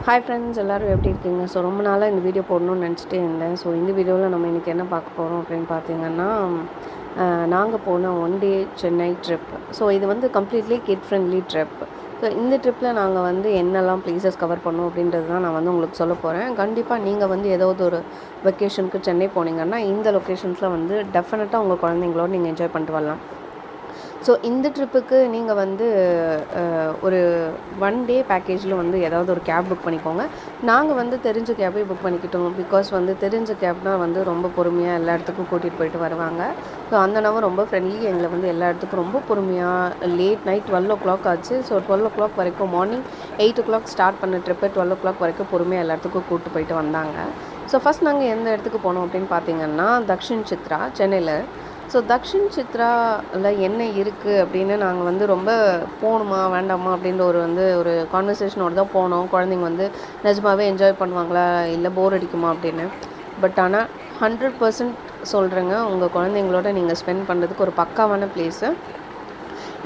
Hi friends, எல்லோரும் எப்படி இருக்கீங்க? ஸோ ரொம்ப நாளாக இந்த வீடியோ போடணும்னு நினச்சிட்டே இருந்தேன். ஸோ இந்த வீடியோவில் நம்ம இன்றைக்கி என்ன பார்க்க போகிறோம் அப்படின்னு பார்த்தீங்கன்னா, நாங்கள் போன one day Chennai trip. So இது வந்து completely kit friendly trip. So இந்த ட்ரிப்பில் நாங்கள் வந்து என்னெல்லாம் ப்ளேஸஸ் கவர் பண்ணோம் அப்படின்றது தான் நான் வந்து உங்களுக்கு சொல்ல போகிறேன். கண்டிப்பாக நீங்கள் வந்து ஏதாவது ஒரு வெக்கேஷனுக்கு சென்னை போனீங்கன்னா இந்த லொக்கேஷன்ஸில் வந்து டெஃபினட்டாக உங்கள் குழந்தைங்களோட நீங்கள் என்ஜாய் பண்ணிட்டு வரலாம். ஸோ இந்த ட்ரிப்புக்கு நீங்கள் வந்து ஒரு ஒன் டே பேக்கேஜில் வந்து ஏதாவது ஒரு கேப் புக் பண்ணிக்கோங்க. நாங்கள் வந்து தெரிஞ்ச கேபே புக் பண்ணிக்கிட்டோம். பிகாஸ் வந்து தெரிஞ்ச கேப்னால் வந்து ரொம்ப பொறுமையாக எல்லா இடத்துக்கும் கூட்டிகிட்டு போயிட்டு வருவாங்க. ஸோ அந்த நபர் ரொம்ப ஃப்ரெண்ட்லி. எங்களை வந்து எல்லா இடத்துக்கும் ரொம்ப பொறுமையாக லேட் நைட் 12 ஆச்சு. ஸோ 12 வரைக்கும் மார்னிங் 8 ஸ்டார்ட் பண்ண ட்ரிப்பை 12 வரைக்கும் பொறுமையாக எல்லா இடத்துக்கும் கூப்பிட்டு போயிட்டு வந்தாங்க. ஸோ ஃபஸ்ட் நாங்கள் எந்த இடத்துக்கு போனோம் அப்படின்னு பார்த்தீங்கன்னா தக்ஷின் சித்ரா சென்னையில். ஸோ தக்ஷின் சித்ராவில் என்ன இருக்குது அப்படின்னு நாங்கள் வந்து ரொம்ப போகணுமா வேண்டாமா அப்படின்ற ஒரு கான்வர்சேஷனோடு தான் போனோம். குழந்தைங்க வந்து நிஜமாகவே என்ஜாய் பண்ணுவாங்களா இல்லை போர் அடிக்குமா அப்படின்னு. பட் ஆனால் 100% சொல்கிறேங்க, உங்கள் குழந்தைங்களோட நீங்கள் ஸ்பெண்ட் பண்ணுறதுக்கு ஒரு பக்காவான பிளேஸு.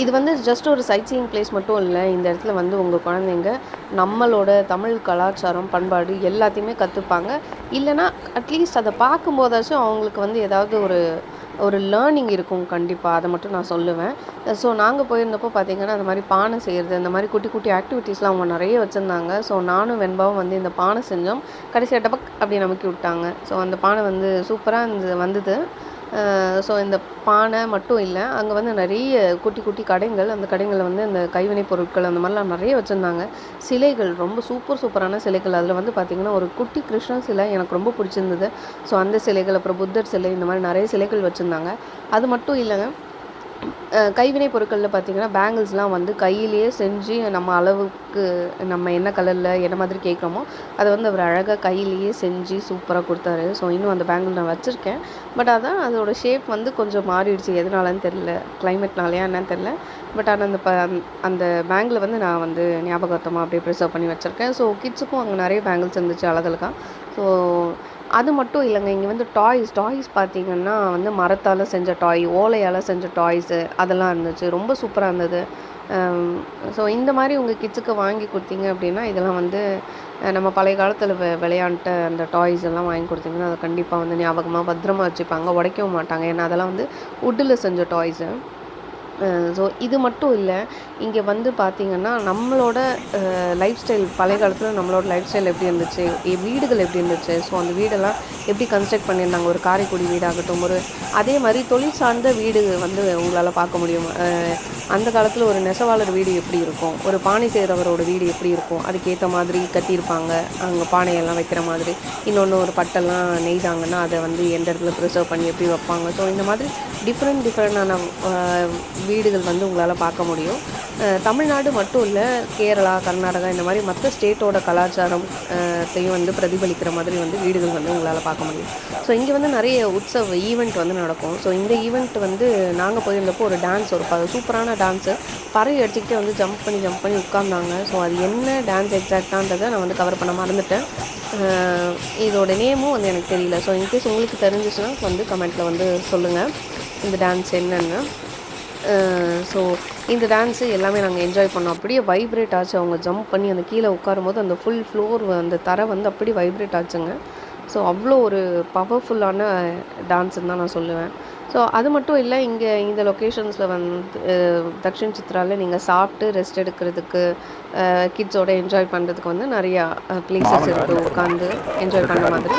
இது வந்து ஜஸ்ட் ஒரு சைட் சீயிங் பிளேஸ் மட்டும் இல்லை. இந்த இடத்துல வந்து உங்கள் குழந்தைங்க நம்மளோட தமிழ் கலாச்சாரம் பண்பாடு எல்லாத்தையுமே கற்றுப்பாங்க. இல்லைனா அட்லீஸ்ட் அதை பார்க்கும்போதாச்சும் அவங்களுக்கு வந்து ஏதாவது ஒரு லேர்னிங் இருக்கும். கண்டிப்பாக அதை மட்டும் நான் சொல்லுவேன். ஸோ நாங்கள் போயிருந்தப்போ பார்த்திங்கன்னா அந்த மாதிரி பானை செய்கிறது, இந்த மாதிரி குட்டி குட்டி ஆக்டிவிட்டீஸ்லாம் அவங்க நிறைய வச்சுருந்தாங்க. ஸோ நானும் வெண்பாவும் வந்து இந்த பானை செஞ்சோம். கடைசி டபக் அப்படி நமக்கி விட்டாங்க. ஸோ அந்த பானை வந்து சூப்பராக வந்தது. ஸோ இந்த பானை மட்டும் இல்லை, அங்கே வந்து நிறைய குட்டி குட்டி கடைகள், அந்த கடைகளில் வந்து அந்த கைவினைப் பொருட்கள் அந்த மாதிரிலாம் நிறைய வச்சுருந்தாங்க. சிலைகள் ரொம்ப சூப்பரான சிலைகள். அதில் வந்து பார்த்திங்கன்னா ஒரு குட்டி கிருஷ்ணன் சிலை எனக்கு ரொம்ப பிடிச்சிருந்தது. ஸோ அந்த சிலைகள், அப்புறம் புத்தர் சிலை, இந்த மாதிரி நிறைய சிலைகள் வச்சுருந்தாங்க. அது மட்டும் இல்லைங்க, கைவினை பொருட்களில் பார்த்திங்கன்னா பேங்கிள்ஸ்லாம் வந்து கையிலேயே செஞ்சு நம்ம அளவுக்கு நம்ம என்ன கலரில் என்ன மாதிரி கேட்குறோமோ அதை வந்து அவர் அழகாக கையிலேயே செஞ்சு சூப்பராக கொடுத்தாரு. ஸோ இன்னும் அந்த பேங்கிள் நான் வச்சுருக்கேன். பட் அதான் அதோடய ஷேப் வந்து கொஞ்சம் மாறிடுச்சு. எதனாலன்னு தெரில, கிளைமேட்னாலையா என்னன்னு தெரில. பட் ஆனால் அந்த பேங்கில் வந்து நான் வந்து ஞாபகார்த்தமாக அப்படியே ப்ரிசர்வ் பண்ணி வச்சுருக்கேன். ஸோ கிட்ஸுக்கும் அங்கே நிறைய பேங்கிள்ஸ் இருந்துச்சு அழகழகா. ஸோ அது மட்டும் இல்லைங்க, இங்கே வந்து டாய்ஸ் பார்த்திங்கன்னா வந்து மரத்தால் செஞ்ச டாய், ஓலையால் செஞ்ச டாய்ஸு அதெல்லாம் இருந்துச்சு. ரொம்ப சூப்பராக இருந்தது. ஸோ இந்த மாதிரி உங்கள் கிட்ஸுக்கு வாங்கி கொடுத்தீங்க அப்படின்னா, இதெல்லாம் வந்து நம்ம பழைய காலத்தில் விளையாண்ட அந்த டாய்ஸ் எல்லாம் வாங்கி கொடுத்தீங்கன்னா அதை கண்டிப்பாக வந்து ஞாபகமாக பத்திரமா வச்சுப்பாங்க, உடைக்கவும் மாட்டாங்க. ஏன்னா அதெல்லாம் வந்து வுட்டில் செஞ்ச டாய்ஸு. ஸோ இது மட்டும் இல்லை, இங்கே வந்து பார்த்திங்கன்னா நம்மளோட லைஃப் ஸ்டைல், பழைய காலத்தில் நம்மளோட லைஃப் ஸ்டைல் எப்படி இருந்துச்சு, வீடுகள் எப்படி இருந்துச்சு, ஸோ அந்த வீடெல்லாம் எப்படி கன்ஸ்ட்ரக்ட் பண்ணியிருந்தாங்க, ஒரு காரைக்குடி வீடாகட்டும், அதே மாதிரி தொழில் சார்ந்த வீடு வந்து உங்களால் பார்க்க முடியும். அந்த காலத்தில் ஒரு நெசவாளர் வீடு எப்படி இருக்கும், ஒரு பானை செய்கிறவரோட வீடு எப்படி இருக்கும், அதுக்கேற்ற மாதிரி கட்டியிருப்பாங்க. அங்கே பானையெல்லாம் வைக்கிற மாதிரி, இன்னொன்று ஒரு பட்டெல்லாம் நெய்தாங்கன்னா அதை வந்து எந்த இடத்துல ப்ரிசர்வ் பண்ணி எப்படி வைப்பாங்க. ஸோ இந்த மாதிரி டிஃப்ரெண்டான வீடுகள் வந்து உங்களால் பார்க்க முடியும். தமிழ்நாடு மட்டும் இல்லை, கேரளா, கர்நாடகா, இந்த மாதிரி மற்ற ஸ்டேட்டோட கலாச்சாரத்தையும் வந்து பிரதிபலிக்கிற மாதிரி வந்து வீடுகள் வந்து உங்களால் பார்க்க முடியும். ஸோ இங்கே வந்து நிறைய ஈவெண்ட் வந்து நடக்கும். ஸோ இந்த ஈவெண்ட் வந்து நாங்கள் போயிருந்தப்போ ஒரு டான்ஸ், ஒரு சூப்பரான டான்ஸு, பறவை அடிச்சுக்கிட்டே வந்து ஜம்ப் பண்ணி உட்கார்ந்தாங்க. ஸோ அது என்ன டான்ஸ் எக்ஸாக்டான்றதை நான் வந்து கவர் பண்ண மறந்துட்டேன். இதோட நேமும் வந்து எனக்கு தெரியல. ஸோ இன்கேஸ் உங்களுக்கு தெரிஞ்சிச்சுன்னா வந்து கமெண்ட்டில் வந்து சொல்லுங்கள் இந்த டான்ஸ் என்னென்னு. ஸோ இந்த டான்ஸு எல்லாமே நாங்கள் என்ஜாய் பண்ணோம். அப்படியே வைப்ரேட் ஆச்சு. அவங்க ஜம்ப் பண்ணி அந்த கீழே உட்காரும்போது அந்த ஃபுல் ஃப்ளோர், அந்த தரை வந்து அப்படியே வைப்ரேட் ஆச்சுங்க. ஸோ அவ்வளோ ஒரு பவர்ஃபுல்லான டான்ஸுன்னு தான் நான் சொல்லுவேன். ஸோ அது மட்டும் இல்லை, இங்கே இந்த லொக்கேஷன்ஸில் வந்து தக்ஷின் சித்ராவில் நீங்கள் சாப்பிட்டு ரெஸ்ட் எடுக்கிறதுக்கு, கிட்ஸோட என்ஜாய் பண்ணுறதுக்கு வந்து நிறையா பிளேசஸ் இருக்குது. உட்காந்து என்ஜாய் பண்ணுற மாதிரி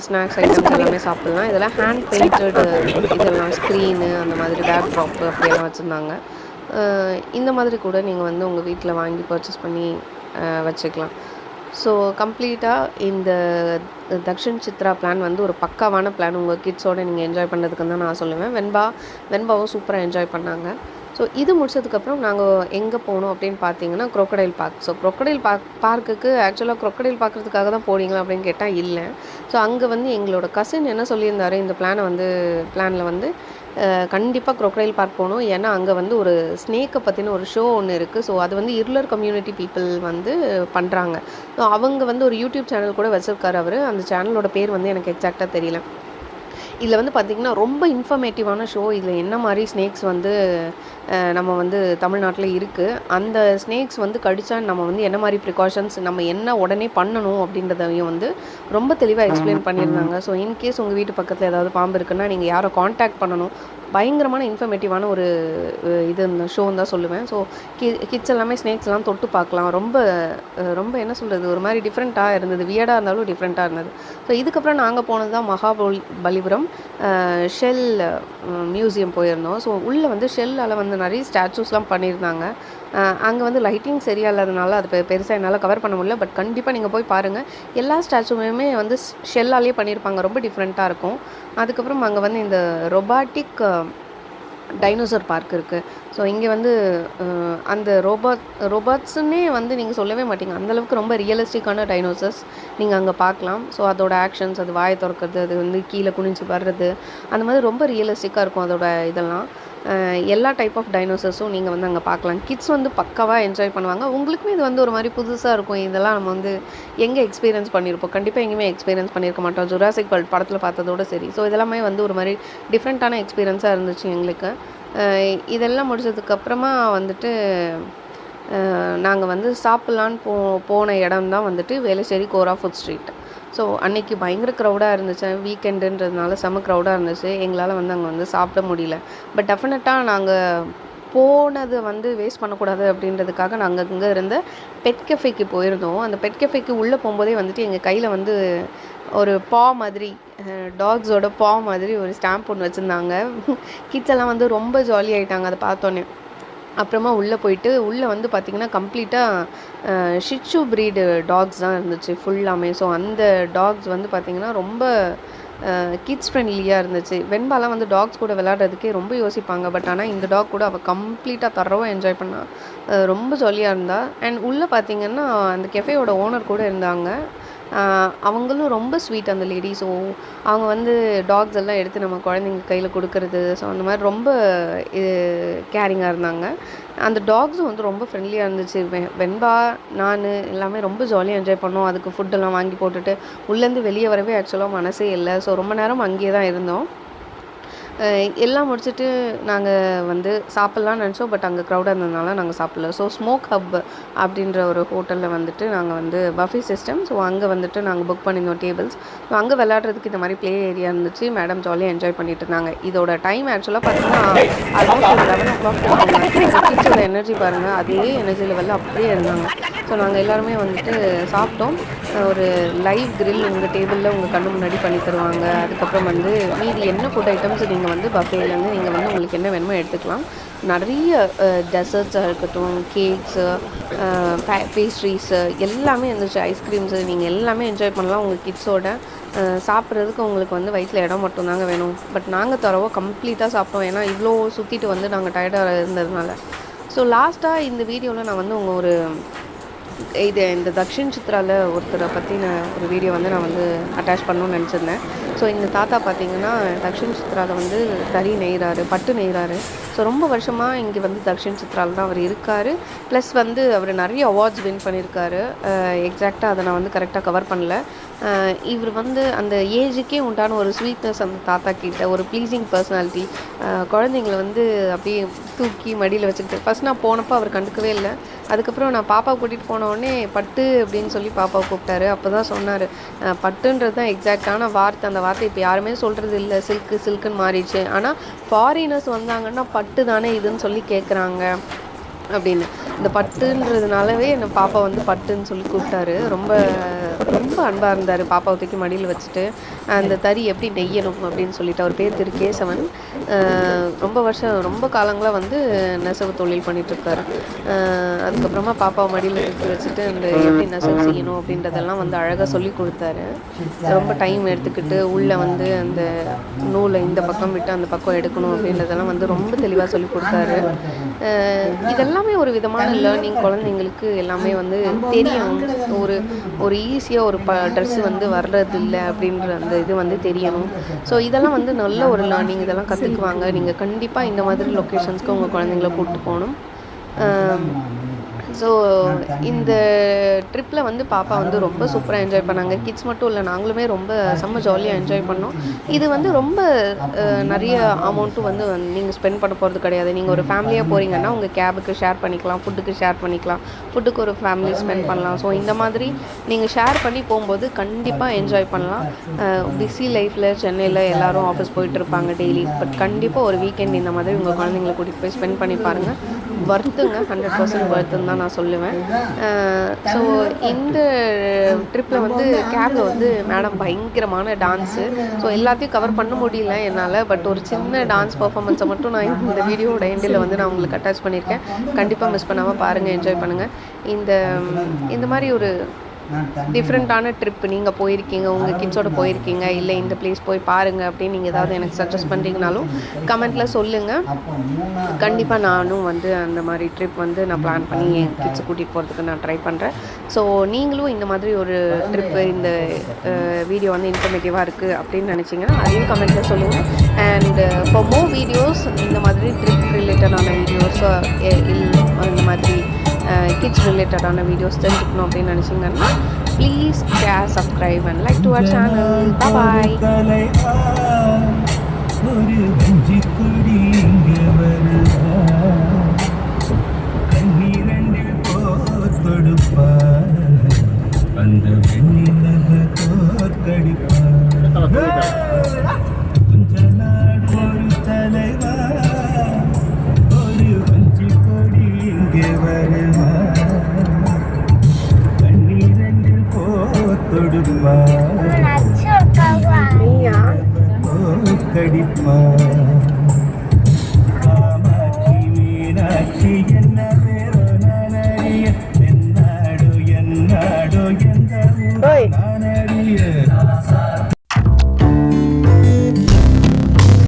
ஸ்நாக்ஸ் ஐட்டம்ஸ் எல்லாமே சாப்பிட்லாம். இதெல்லாம் ஹேண்ட் பெயிண்டடு, இதெல்லாம் ஸ்க்ரீனு, அந்த மாதிரி பேக் ட்ராப்பு அப்படியெல்லாம் வச்சுருந்தாங்க. இந்த மாதிரி கூட நீங்கள் வந்து உங்கள் வீட்டில் வாங்கி பர்ச்சேஸ் பண்ணி வச்சுக்கலாம். ஸோ கம்ப்ளீட்டாக இந்த தக்ஷின் சித்ரா பிளான் வந்து ஒரு பக்காவான பிளான். உங்கள் கிட்ஸோடு நீங்கள் என்ஜாய் பண்ணுறதுக்குன்னு தான் நான் சொல்லுவேன். வெண்பாவும் சூப்பராக என்ஜாய் பண்ணாங்க. ஸோ இது முடிச்சதுக்கப்புறம் நாங்கள் எங்கே போனோம் அப்படின்னு பார்த்தீங்கன்னா க்ரொக்கடைல் பார்க். ஸோ க்ரொக்கடைல் பார்க்குக்கு ஆக்சுவலாக க்ரொக்கடைல் பார்க்குறதுக்காக தான் போனீங்களா அப்படின்னு கேட்டால் இல்லை. ஸோ அங்கே வந்து எங்களோட கசின் என்ன சொல்லியிருந்தாரு, இந்த பிளானில் வந்து கண்டிப்பாக க்ரொக்கடைல் பார்க் போகணும். ஏன்னா அங்கே வந்து ஒரு ஸ்னேக்கை பற்றின ஒரு ஷோ ஒன்று இருக்குது. ஸோ அது வந்து இருளர் கம்யூனிட்டி பீப்புள் வந்து பண்ணுறாங்க. ஸோ அவங்க வந்து ஒரு யூடியூப் சேனல் கூட வச்சுருக்காரு அவர். அந்த சேனலோட பேர் வந்து எனக்கு எக்ஸாக்டாக தெரியல. இதில் வந்து பார்த்திங்கன்னா ரொம்ப இன்ஃபர்மேட்டிவான ஷோ. இதில் என்ன மாதிரி ஸ்னேக்ஸ் வந்து நம்ம வந்து தமிழ்நாட்டில் இருக்குது, அந்த ஸ்னேக்ஸ் வந்து கடித்தா நம்ம வந்து என்ன மாதிரி ப்ரிகாஷன்ஸ் நம்ம என்ன உடனே பண்ணணும் அப்படின்றதையும் வந்து ரொம்ப தெளிவாக எக்ஸ்பிளைன் பண்ணியிருந்தாங்க. ஸோ இன்கேஸ் உங்கள் வீட்டு பக்கத்தில் ஏதாவது பாம்பு இருக்குன்னா நீங்கள் யாரை காண்டாக்ட் பண்ணணும், பயங்கரமான இன்ஃபர்மேட்டிவான ஒரு இது இந்த ஷோன்னு தான் சொல்லுவேன். ஸோ கிட்ஸ் எல்லாமே ஸ்னேக்ஸ்லாம் தொட்டு பார்க்கலாம். ரொம்ப ரொம்ப என்ன சொல்கிறது, ஒரு மாதிரி டிஃப்ரெண்ட்டாக இருந்தது. வியர்டாக இருந்தாலும் டிஃப்ரெண்ட்டாக இருந்தது. ஸோ இதுக்கப்புறம் நாங்கள் போனது தான் மகாபலிபுரம் ஷெல் மியூசியம் போயிருந்தோம். ஸோ உள்ளே வந்து ஷெல்லால் வந்து நிறைய ஸ்டாச்சூஸ்லாம் பண்ணியிருந்தாங்க. அங்கே வந்து லைட்டிங் சரியா இல்லாதனால அது பெருசாக என்னால் கவர் பண்ண முடியல. பட் கண்டிப்பாக நீங்கள் போய் பாருங்கள். எல்லா ஸ்டாச்சுவுமே வந்து ஷெல்லாலே பண்ணியிருப்பாங்க. ரொம்ப டிஃப்ரெண்ட்டாக இருக்கும். அதுக்கப்புறம் அங்கே வந்து இந்த ரொபாட்டிக் டைனோசர் பார்க் இருக்குது. ஸோ இங்கே வந்து அந்த ரோபாட்ஸுன்னே வந்து நீங்கள் சொல்லவே மாட்டீங்க. அந்தளவுக்கு ரொம்ப ரியலிஸ்டிக்கான டைனோசர்ஸ் நீங்கள் அங்கே பார்க்கலாம். ஸோ அதோட ஆக்ஷன்ஸ், அது வாயை திறக்கிறது, அது வந்து கீழே குனிஞ்சு வர்றது, அந்த மாதிரி ரொம்ப ரியலிஸ்டிக்காக இருக்கும் அதோட இதெல்லாம். எல்லா டைப் ஆஃப் டைனோசர்ஸும் நீங்கள் வந்து அங்கே பார்க்கலாம். கிட்ஸ் வந்து பக்காவாக என்ஜாய் பண்ணுவாங்க. உங்களுக்குமே இது வந்து ஒரு மாதிரி புதுசாக இருக்கும். இதெல்லாம் நம்ம வந்து எங்கே எக்ஸ்பீரியன்ஸ் பண்ணியிருப்போம், கண்டிப்பாக எங்கேயுமே எக்ஸ்பீரியன்ஸ் பண்ணியிருக்க மாட்டோம். ஜுராசிக் வேர்ல்ட் படத்தில் பார்த்ததோடு சரி. ஸோ இதெல்லாமே வந்து ஒரு மாதிரி டிஃப்ரெண்ட்டான எக்ஸ்பீரியன்ஸாக இருந்துச்சு எங்களுக்கு. இதெல்லாம் முடிச்சதுக்கப்புறமா வந்துட்டு நாங்கள் வந்து சாப்பிட்லான்னு போன இடம் தான் வந்துட்டு வேளச்சேரி கோரா ஃபுட் ஸ்ட்ரீட். ஸோ அன்றைக்கி பயங்கர க்ரௌடாக இருந்துச்சு. வீக்கெண்டுன்றதுனால செம்ம க்ரௌடாக இருந்துச்சு. எங்களால் வந்து அங்கே வந்து சாப்பிட முடியல. பட் டெஃபினட்டாக நாங்கள் போனது வந்து வேஸ்ட் பண்ணக்கூடாது அப்படின்றதுக்காக நாங்கள் இங்கே இருந்த பெட் கெஃபேக்கு போயிருந்தோம். அந்த பெட் கெஃபேக்கு உள்ளே போகும்போதே வந்துட்டு எங்கள் கையில் வந்து ஒரு பா மாதிரி, டாக்ஸோட பா மாதிரி ஒரு ஸ்டாம்ப் ஒன்று வச்சுருந்தாங்க. கிட்ஸ் எல்லாம் வந்து ரொம்ப ஜாலி ஆகிட்டாங்க அதை பார்த்தோன்னே. அப்புறமா உள்ளே போயிட்டு உள்ளே வந்து பார்த்திங்கன்னா கம்ப்ளீட்டாக ஷிட்சு ப்ரீடு டாக்ஸ் தான் இருந்துச்சு ஃபுல்லாமே. ஸோ அந்த டாக்ஸ் வந்து பார்த்திங்கன்னா ரொம்ப கிட்ஸ் ஃப்ரெண்ட்லியாக இருந்துச்சு. வெண்பாலாம் வந்து டாக்ஸ் கூட விளையாடுறதுக்கே ரொம்ப யோசிப்பாங்க. பட் ஆனால் இந்த டாக் கூட அவள் கம்ப்ளீட்டாக தரோவாக என்ஜாய் பண்ணா. ரொம்ப ஜாலியாக இருந்தா. அண்ட் உள்ளே பார்த்திங்கன்னா அந்த கெஃபேயோட ஓனர் கூட இருந்தாங்க. அவங்களும் ரொம்ப ஸ்வீட் அந்த லேடி. ஸோ அவங்க வந்து டாக்ஸ் எல்லாம் எடுத்து நம்ம குழந்தைங்க கையில் கொடுக்கறது, ஸோ அந்த மாதிரி ரொம்ப கேரிங்காக இருந்தாங்க. அந்த டாக்ஸும் வந்து ரொம்ப ஃப்ரெண்ட்லியாக இருந்துச்சு. வெண்பா, நான் எல்லாமே ரொம்ப ஜாலியாக என்ஜாய் பண்ணோம். அதுக்கு ஃபுட்டெல்லாம் வாங்கி போட்டுட்டு உள்ளேருந்து வெளியே வரவே ஆக்சுவலாக மனசே இல்லை. ஸோ ரொம்ப நேரம் அங்கேயே தான் இருந்தோம். எல்லாம் முடிச்சுட்டு நாங்கள் வந்து சாப்பிட்லான்னு நினச்சோம். பட் அங்கே க்ரௌடாக இருந்ததுனால நாங்கள் சாப்பிடல. ஸோ ஸ்மோக் ஹப் அப்படின்ற ஒரு ஹோட்டலில் வந்துட்டு நாங்கள் வந்து பஃபே சிஸ்டம். ஸோ அங்கே வந்துட்டு நாங்கள் புக் பண்ணியிருந்தோம் டேபிள்ஸ். ஸோ அங்கே விளையாடுறதுக்கு இந்த மாதிரி ப்ளே ஏரியா இருந்துச்சு. மேடம் ஜாலியாக என்ஜாய் பண்ணிட்டு இருந்தாங்க. இதோட டைம் ஆக்சுவலாக பார்த்தீங்கன்னா ஆல்மோஸ்ட் ஒரு 11 o'clock. கிட்ஸோட எனர்ஜி பாருங்கள், அதே எனர்ஜி லெவலில் அப்படியே இருந்தாங்க. ஸோ நாங்கள் எல்லாருமே வந்துட்டு சாப்பிட்டோம். ஒரு லைவ் கிரில் உங்கள் டேபிளில் உங்கள் கண்ணு முன்னாடி பண்ணி தருவாங்க. அதுக்கப்புறம் வந்து மீதி என்ன ஃபுட் ஐட்டம்ஸ் நீங்கள் வந்து பஃபேலேருந்து நீங்கள் வந்து உங்களுக்கு என்ன வேணுமோ எடுத்துக்கலாம். நிறைய டெசர்ட்ஸாக இருக்கட்டும், கேக்ஸு, பேஸ்ட்ரீஸு எல்லாமே இருந்துச்சு. ஐஸ்கிரீம்ஸு, நீங்கள் எல்லாமே என்ஜாய் பண்ணலாம் உங்கள் கிட்ஸோட. சாப்பிட்றதுக்கு உங்களுக்கு வந்து வயிற்றில் இடம் மட்டும்தாங்க வேணும். பட் நாங்கள் தரவோ கம்ப்ளீட்டாக சாப்பிட்டோம். ஏன்னா இவ்வளோ சுற்றிட்டு வந்து நாங்கள் டயர்டாக இருந்ததுனால. ஸோ லாஸ்ட்டாக இந்த வீடியோவில் நான் வந்து உங்கள் ஒரு இந்த தக்ஷின் சித்ராவில் ஒருத்தரை பற்றின ஒரு வீடியோ வந்து நான் வந்து அட்டாச் பண்ணணும்னு நினச்சிருந்தேன். ஸோ இந்த தாத்தா பார்த்திங்கன்னா தக்ஷின் சித்ராவில் வந்து தறி நெய்கிறாரு, பட்டு நெய்கிறாரு. ஸோ ரொம்ப வருஷமாக இங்கே வந்து தக்ஷின் சித்ராவில் தான் அவர் இருக்கார். ப்ளஸ் வந்து அவர் நிறைய அவார்ட்ஸ் வின் பண்ணியிருக்காரு. எக்ஸாக்டாக அதை நான் வந்து கரெக்டாக கவர் பண்ணல. இவர் வந்து அந்த ஏஜுக்கே உண்டான ஒரு ஸ்வீட்னஸ் அந்த தாத்தா கிட்ட, ஒரு ப்ளீஸிங் பர்சனாலிட்டி. குழந்தைங்களை வந்து அப்படியே தூக்கி மடியில் வச்சுக்கிட்டு ஃபஸ்ட் நான் போனப்போ அவர் கண்டுக்கவே இல்லை. அதுக்கப்புறம் நான் பாப்பாவை கூட்டிகிட்டு போனோடனே பட்டு அப்படின்னு சொல்லி பாப்பாவை கூப்பிட்டாரு. அப்போ தான் சொன்னார், பட்டுன்றது தான் எக்ஸாக்டான வார்த்தை. அந்த வார்த்தை இப்போ யாருமே சொல்கிறது இல்லை, சில்க்குன்னு மாறிடுச்சு. ஆனால் ஃபாரினர்ஸ் வந்தாங்கன்னா பட்டு தானே இதுன்னு சொல்லி கேட்குறாங்க அப்படின்னு. இந்த பட்டுன்றதுனாலவே என்னை பாப்பா வந்து பட்டுன்னு சொல்லி கூப்பிட்டாரு. ரொம்ப ரொம்ப அன்பாக இருந்தார். பாப்பாவை தூக்கி மடியில் வச்சுட்டு அந்த தறி எப்படி நெய்யணும் அப்படின்னு சொல்லிட்டு. அவர் பேர் திரு கேசவன். ரொம்ப காலங்களாக வந்து நெசவு தொழில் பண்ணிகிட்ருக்காரு. அதுக்கப்புறமா பாப்பாவை மடியில் தூக்கி வச்சுட்டு அந்த எப்படி நெசவு செய்யணும் அப்படின்றதெல்லாம் வந்து அழகாக சொல்லி கொடுத்தாரு. ரொம்ப டைம் எடுத்துக்கிட்டு உள்ளே வந்து அந்த நூலை இந்த பக்கம் விட்டு அந்த பக்கம் எடுக்கணும் அப்படின்றதெல்லாம் வந்து ரொம்ப தெளிவாக சொல்லி கொடுத்தாரு. இதெல்லாமே ஒரு விதமான லேர்னிங். குழந்தைங்களுக்கு எல்லாமே வந்து தெரியணும். ஒரு ஈஸியாக ஒரு ட்ரெஸ்ஸு வந்து வர்றதில்லை அப்படின்ற அந்த இது வந்து தெரியணும். ஸோ இதெல்லாம் வந்து நல்ல ஒரு லேர்னிங். இதெல்லாம் கற்றுக்குவாங்க. நீங்கள் கண்டிப்பாக இந்த மாதிரி லொக்கேஷன்ஸ்க்கு உங்கள் குழந்தைங்கள கூப்பிட்டு போகணும். ஸோ இந்த ட்ரிப்பில் வந்து பாப்பா வந்து ரொம்ப சூப்பராக என்ஜாய் பண்ணாங்க. கிட்ஸ் மட்டும் இல்லை, நாங்களுமே ரொம்ப செம்ம ஜாலியாக என்ஜாய் பண்ணோம். இது வந்து ரொம்ப நிறைய அமௌண்ட்டும் வந்து நீங்கள் ஸ்பெண்ட் பண்ண போகிறது கிடையாது. நீங்கள் ஒரு ஃபேமிலியாக போகிறீங்கன்னா உங்கள் கேபுக்கு ஷேர் பண்ணிக்கலாம், ஃபுட்டுக்கு ஷேர் பண்ணிக்கலாம், ஃபுட்டுக்கு ஒரு ஃபேமிலி ஸ்பெண்ட் பண்ணலாம். ஸோ இந்த மாதிரி நீங்கள் ஷேர் பண்ணி போகும்போது கண்டிப்பாக என்ஜாய் பண்ணலாம். பிஸி லைஃப்பில் சென்னையில் எல்லோரும் ஆஃபீஸ் போயிட்டு இருப்பாங்க டெய்லி. பட் கண்டிப்பாக ஒரு வீக்கெண்ட் இந்த மாதிரி உங்கள் குழந்தைங்களை கூட்டிகிட்டு போய் ஸ்பெண்ட் பண்ணி பாருங்கள். வர்த்துங்க, 100% வர்த்துன்னு தான் நான் சொல்லுவேன். ஸோ இந்த ட்ரிப்பில் வந்து கேபில் வந்து மேடம் பயங்கரமான டான்ஸு. ஸோ எல்லாத்தையும் கவர் பண்ண முடியல என்னால். பட் ஒரு சின்ன டான்ஸ் பர்ஃபார்மன்ஸை மட்டும் நான் இந்த வீடியோட எண்டில் வந்து நான் உங்களுக்கு அட்டாச் பண்ணியிருக்கேன். கண்டிப்பாக மிஸ் பண்ணாமல் பாருங்கள், என்ஜாய் பண்ணுங்கள். இந்த மாதிரி ஒரு டிஃப்ரெண்ட்டான ட்ரிப் நீங்கள் போயிருக்கீங்க, உங்கள் கிட்ஸோட போயிருக்கீங்க, இல்லை இந்த பிளேஸ் போய் பாருங்கள் அப்படின்னு நீங்கள் ஏதாவது எனக்கு சஜஸ்ட் பண்ணுறீங்கனாலும் கமெண்ட்டில் சொல்லுங்கள். கண்டிப்பாக நானும் வந்து அந்த மாதிரி ட்ரிப் வந்து நான் பிளான் பண்ணி என் கிட்ஸை கூட்டிகிட்டு போகிறதுக்கு நான் ட்ரை பண்ணுறேன். ஸோ நீங்களும் இந்த மாதிரி ஒரு ட்ரிப்பு, இந்த வீடியோ வந்து இன்ஃபர்மேட்டிவாக இருக்குது அப்படின்னு நினச்சிங்கன்னா அதையும் கமெண்ட்டில் சொல்லுங்கள். அண்ட் ஃபார் மோர் வீடியோஸ் இந்த மாதிரி ட்ரிப் ரிலேட்டடான வீடியோஸ், இந்த மாதிரி கிட்ஸ் ரிலேட்டடான வீடியோஸ் தெரிஞ்சுக்கணும் அப்படின்னு நினச்சிங்கன்னா please subscribe and like to our channel. Bye. Kamakshi Meenakshi என்ன பேரோ நானடிய என்னாடோ எந்த ஊரோ நானடிய